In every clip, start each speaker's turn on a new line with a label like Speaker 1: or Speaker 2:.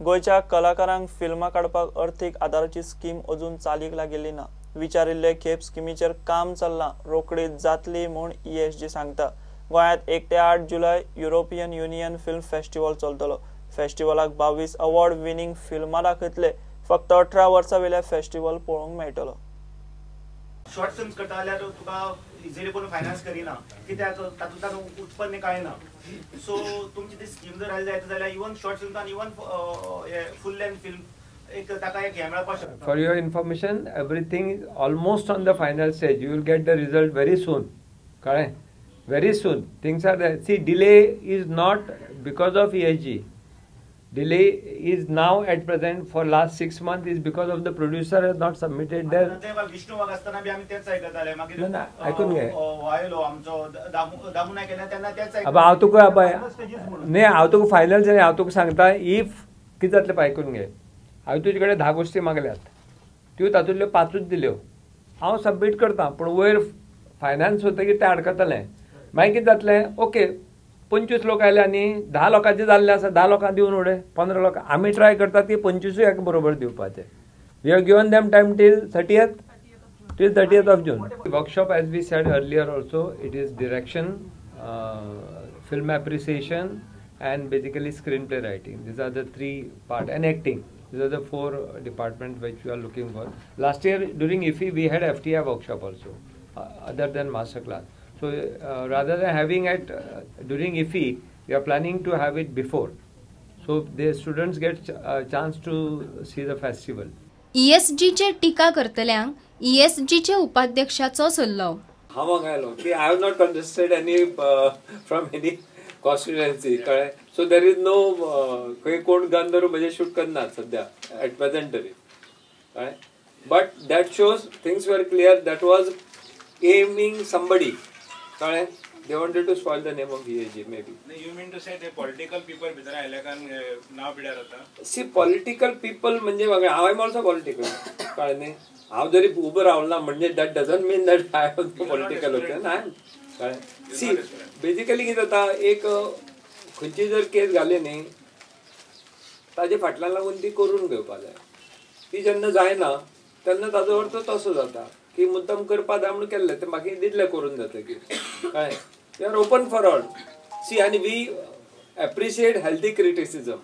Speaker 1: गोयच्या कलाकारांक फिल्मां काडपाक अर्थीक आदाराची स्कीम अजून चालीक लागिल्ली ना। विचारिल्ले खेप स्किमीचेर काम चल्लां, रोखडीच जातली म्हूण ESG सांगता। गोंयांत 1 ते 8 जुलय युरोपियन युनियन फिल्म फेस्टिवल चलतलो। फेस्टिवलाक 22 अवॉर्ड विनिंग फिल्मां दाखयतले। फक्त 18 वर्सां वयले फेस्टिवल पळोवंक मेळटलो।
Speaker 2: शॉर्ट फिल्म्स करता जाल्यार तुका इजिली कोण फायनान्स करिना, कित्याक तातूंतल्यान उत्पन्न कांय ना। सो तुमची ती स्कीम जर आयली जायत जाल्यार इवन शॉर्ट फिल्म आनी इवन फुल लेंथ फिल्म ताका एक हे मेळपाक शकता।
Speaker 3: For your information, everything is almost on the final stage. You will get the result very soon. Correct? Very soon. Things are there. See, delay is not because of ESG. Delay is now at present for last 6 months is because of the producer has not submitted their.
Speaker 2: Vishnu वाघ असताना बी आम्ही तेच ऐकताले, मागीर
Speaker 3: ऐकून घे
Speaker 2: वायलो आमचो दामू नायक केला तेन्ना तेच
Speaker 3: अब हांव तुका न्ही हांव तुका फायनल हांव तुका सांगता इफ कितें जातलें पळय आयकून घे। हांवें तुजे कडेन 10 गोश्टी मागल्यात, त्यो तातूंतल्यो 5च दिल्यो। हांव सबमीट करता, पूण वयर फायनान्स वतकीर तें अडकतलें। मागीर कितें जातलें, ओके 25 लोक आयले आनी 10 लोकांचे जाल्ले आसा, 10 लोकांक दिवन उडय, 15 लोक आमी ट्राय करतात की 25 एका बरोबर दिवपाचे। We have given them time till 30th of June. Workshop, as we said earlier also, it is direction, film appreciation and basically screenplay writing. These are the 3 parts, and acting. These are the 4 departments which we are looking for. Last year during IFFI we had FTI workshop also, other than master class. So rather than having it during IFFI, we are planning to have it before, so the students get a chance to see the festival.
Speaker 4: ESG चे टीका करतल्यांक ESG चे उपाध्यक्षाचो सल्लो।
Speaker 3: हांव हांगायलो की I have not contested any from any constituency, कळ्ळें? So there is no खंय कोण gun धरून म्हणजे शूट करनात सद्या at present तरी, कळ्ळें? But that shows things were clear. That was aiming somebody, कळ्ळें? They wanted to spoil the name of ESG maybe.
Speaker 5: You mean to say the political people भितर आयल्या कारण नाव बिड्यार जाता?
Speaker 3: See, political people म्हणजे I am also political, कळ्ळें न्ही? हांव जरी उबो रावला म्हणजे that doesn't mean that I am political opinion. I am, कळ्ळें? See, basically कितें जाता, एक खंयची जर केस घाली न्ही, ताजे फाटल्यान लागून ती करून घेवपाक जाय। ती जेन्ना जायना तेन्ना ताजो अर्थ तसो जाता की मुद्दाम करपा जाय म्हणून केल्लें तें मागीर दितलें करून जातकीर, कळ्ळें? We are open for all. See, and we appreciate healthy criticism.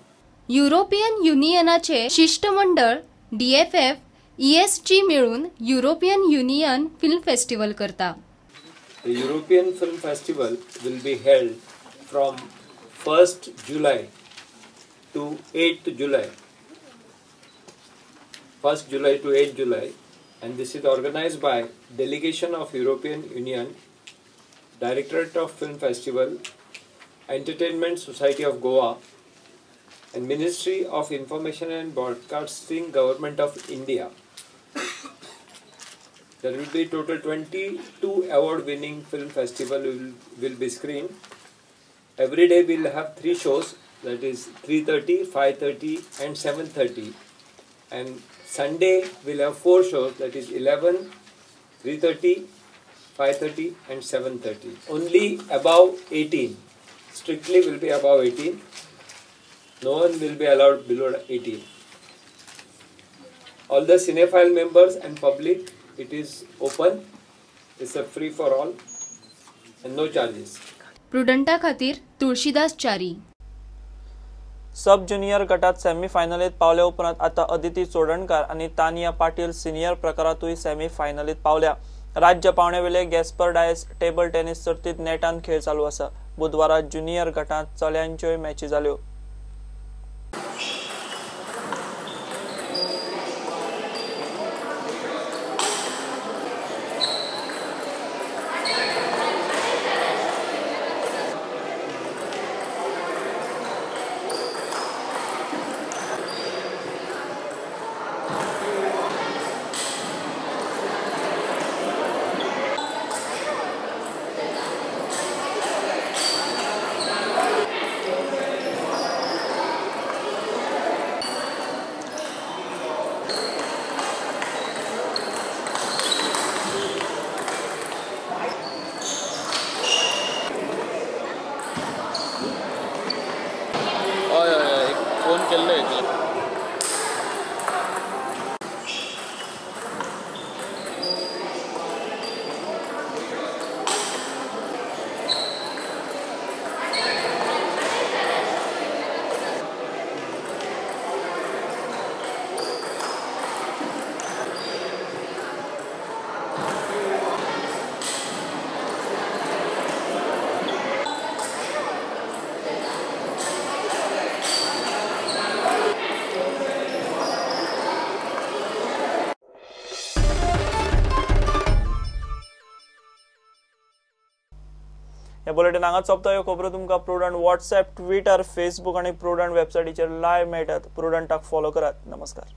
Speaker 4: European युनियनाचे शिष्टमंडळ DFF ESG मिळून युरोपियन युनियन फिल्म फेस्टिवल करता।
Speaker 3: The European Film Festival will be held from 1st July to 8th July. 1st July to 8th July, and this is organized by Delegation of European Union, Directorate of Film Festival, Entertainment Society of Goa, and Ministry of Information and Broadcasting, Government of India. There will be total 22 award-winning film festival will be screened. Every day we will have 3 shows, that is 3:30, 5:30 and 7:30. And Sunday we will have 4 shows, that is 11, 3:30, 5:30 and 7:30. Only above 18. Strictly will be above 18. No one will be allowed below 18. All the cinephile members and public, it is open. It's a free for all and no charges.
Speaker 4: प्रुडंटा खातीर तुळशीदास च्यारी।
Speaker 1: सब junior गटात semi फायनलीत पावले उपरांत आता अदिती चोडणकार आणि Tania Patil senior प्रकारातूय semi फायनलीत पावल्या। राज्य पावण्यावेले Gaspar Dias table tennis सर्तीत नेटान खेळ चालू आसा। बुधवारा ज्युनियर गटात चल्यांच्योय मॅची जाल्यो।
Speaker 5: फोन केल्लो
Speaker 1: हे बुलेटिन हांगाच सोंपता. ह्यो खबरो तुमकां प्रुडंट व्हॉट्सॲप, ट्विटर, फेसबूक आणि प्रुडंट वेबसायटीचेर लायव्ह मेळटात. प्रुडंटाक फॉलो करात. नमस्कार.